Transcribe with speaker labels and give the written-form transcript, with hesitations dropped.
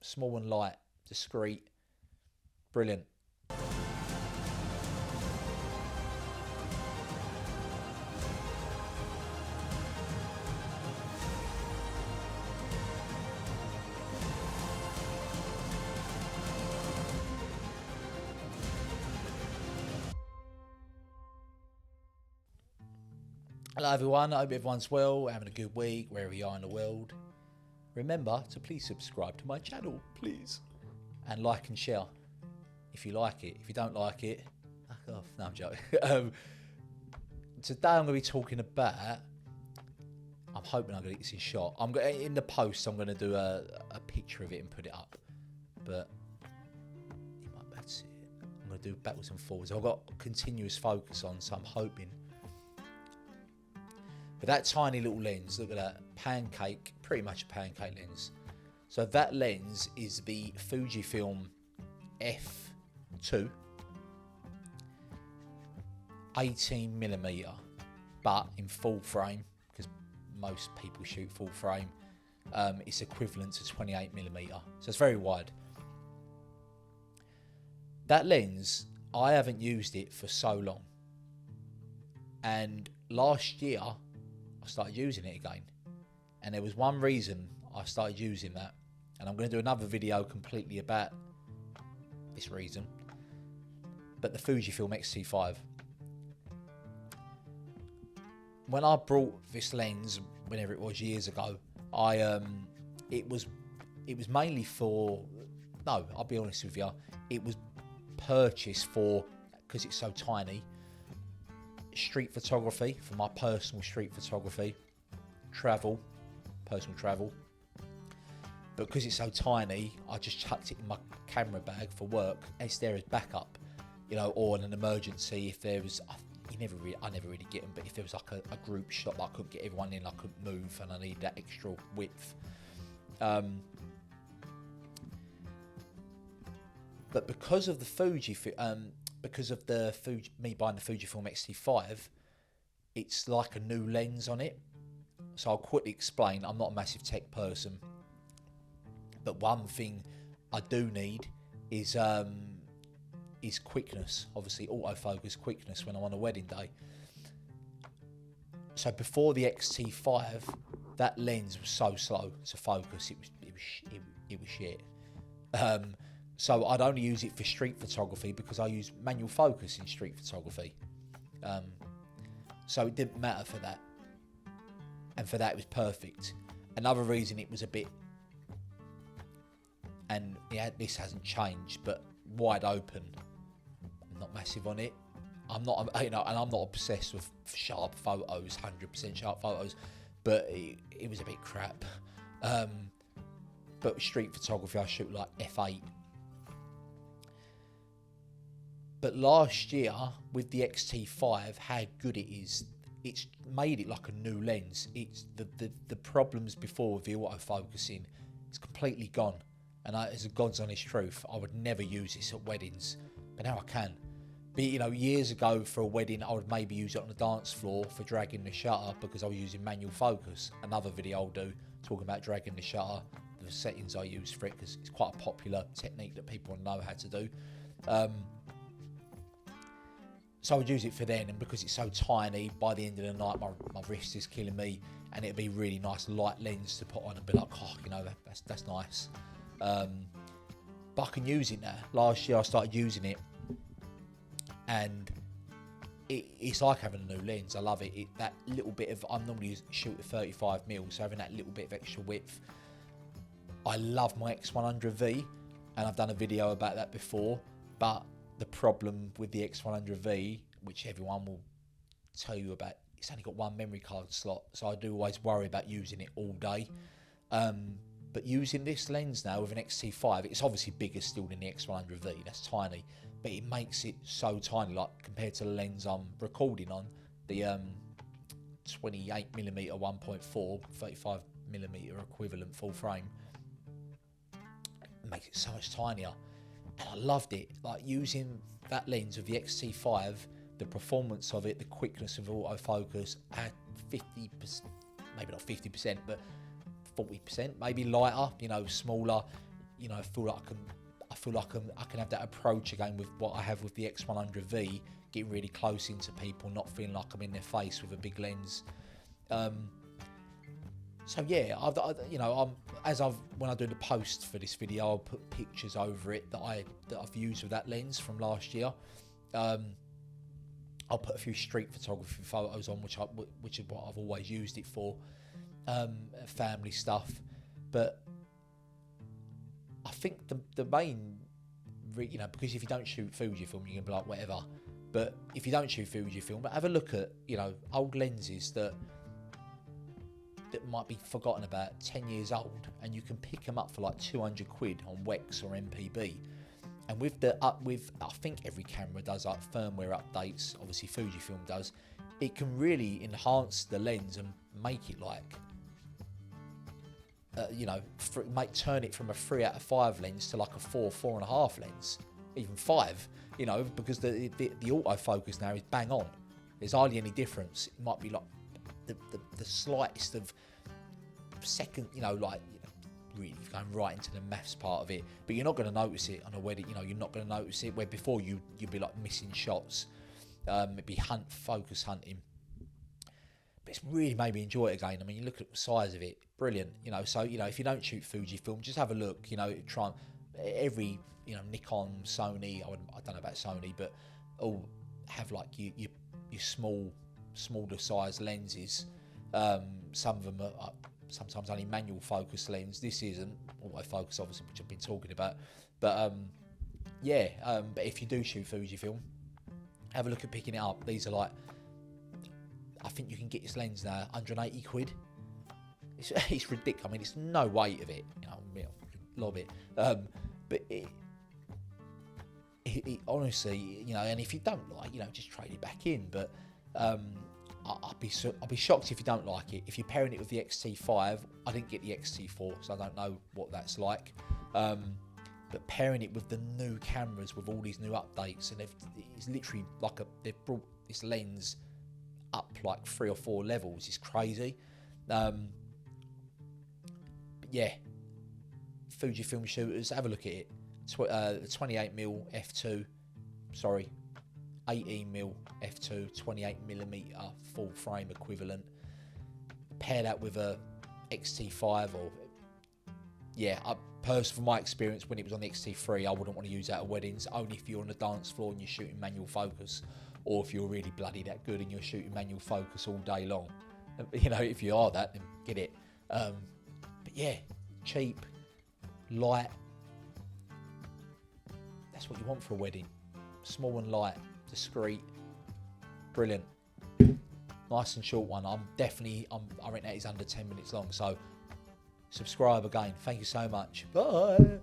Speaker 1: small and light, discreet, brilliant. Hello everyone, I hope everyone's well, having a good week, wherever you are in the world. Remember to please subscribe to my channel, please. And like and share, if you like it. If you don't like it, fuck off. No, I'm joking. Today I'm going to be talking about, I'm hoping I'm going to get this in shot. In the post, I'm going to do a picture of it and put it up. But you might be able to see it. I'm going to do backwards and forwards. I've got continuous focus on, so I'm hoping. But that tiny little lens, look at that, pancake, pretty much a pancake lens. So that lens is the Fujifilm f2, 18mm, but in full frame, because most people shoot full frame. It's equivalent to 28mm, so it's very wide. That lens, I haven't used it for so long. And last year, I started using it again, and there was one reason I started using that, and I'm going to do another video completely about this reason. But the Fujifilm X-T5, when I brought this lens, whenever it was years ago, it was mainly for, no, I'll be honest with you, it was purchased for, because it's so tiny, street photography, for my personal street photography, personal travel. But because it's so tiny, I just chucked it in my camera bag for work. It's there as backup, you know, or in an emergency. If there was, I never really get them, but if there was like a group shot that I couldn't get everyone in, I couldn't move, and I need that extra width. But because of the me buying the Fujifilm X-T5, it's like a new lens on it. So I'll quickly explain. I'm not a massive tech person, but one thing I do need is quickness. Obviously, autofocus quickness when I'm on a wedding day. So before the X-T5, that lens was so slow to focus. It was shit. So I'd only use it for street photography because I use manual focus in street photography. So it didn't matter for that. And for that it was perfect. Another reason it was a bit, and yeah, this hasn't changed, but wide open. I'm not massive on it. I'm not, and I'm not obsessed with sharp photos, 100% sharp photos, but it was a bit crap. But street photography, I shoot like f8. But last year, with the X-T5, how good it is, it's made it like a new lens. It's the problems before with the autofocusing, it's completely gone. And as a God's honest truth, I would never use this at weddings, but now I can. But years ago for a wedding, I would maybe use it on the dance floor for dragging the shutter because I was using manual focus. Another video I'll do talking about dragging the shutter, the settings I use for it, because it's quite a popular technique that people know how to do. So I would use it for then, and because it's so tiny, by the end of the night, my wrist is killing me, and it'd be really nice light lens to put on and be like, oh, that's nice. But I can use it now. Last year I started using it, and it's like having a new lens. I love it. That little bit of, I'm normally shoot at 35mm, so having that little bit of extra width. I love my X100V, and I've done a video about that before, but the problem with the X100V, which everyone will tell you about, it's only got one memory card slot, so I do always worry about using it all day. But using this lens now with an X-T5, it's obviously bigger still than the X100V, that's tiny, but it makes it so tiny, like compared to the lens I'm recording on, the 28mm 1.4, 35mm equivalent full frame, it makes it so much tinier. And I loved it, like using that lens of the X-T5, the performance of it, the quickness of autofocus at 50%, maybe not 50%, but 40%, maybe lighter, smaller, you know, I feel like I can have that approach again with what I have with the X100V, getting really close into people, not feeling like I'm in their face with a big lens. So yeah, when I do the post for this video, I'll put pictures over it that I've used with that lens from last year. I'll put a few street photography photos on, which is what I've always used it for, family stuff. But I think the main, you know, because if you don't shoot Fujifilm, you can be like whatever. But if you don't shoot Fujifilm, but have a look at, you know, old lenses that might be forgotten about, 10 years old, and you can pick them up for like 200 quid on Wex or MPB. And with I think every camera does like firmware updates, obviously Fujifilm does, it can really enhance the lens and make it like, you know, turn it from a 3 out of 5 lens to like a 4.5 lens, even 5, you know, because the autofocus now is bang on. There's hardly any difference. It might be like the slightest of second, you know, like, really going right into the maths part of it, but you're not going to notice it on a wedding. You know, you're not going to notice it where before you'd be like missing shots. It'd be focus hunting, but it's really made me enjoy it again. I mean, you look at the size of it, brilliant. You know, so, you know, if you don't shoot Fujifilm, just have a look. You know, try every, you know, Nikon, Sony, I don't know about Sony, but all have like your smaller size lenses. Some of them are sometimes only manual focus lens. This isn't autofocus, obviously, which I've been talking about. But but if you do shoot Fujifilm, have a look at picking it up. These are like, I think you can get this lens now 180 quid. It's ridiculous. I mean, it's no weight of it, you know, lob it. But it honestly, you know, and if you don't like, you know, just trade it back in. But I'll be shocked if you don't like it. If you're pairing it with the XT5, I didn't get the XT4, so I don't know what that's like. But pairing it with the new cameras, with all these new updates, and it's literally like they've brought this lens up like 3 or 4 levels. It's crazy. But yeah, Fujifilm shooters, have a look at it. 28mm f2, sorry. 18mm f2, 28mm full frame equivalent. Pair that with a XT5, or from my experience, when it was on the XT3, I wouldn't want to use that at weddings. Only if you're on the dance floor and you're shooting manual focus, or if you're really bloody that good and you're shooting manual focus all day long. You know, if you are that, then get it. But yeah, cheap, light. That's what you want for a wedding. Small and light. Discreet, brilliant, nice and short one. I reckon that is under 10 minutes long. So subscribe again. Thank you so much. Bye.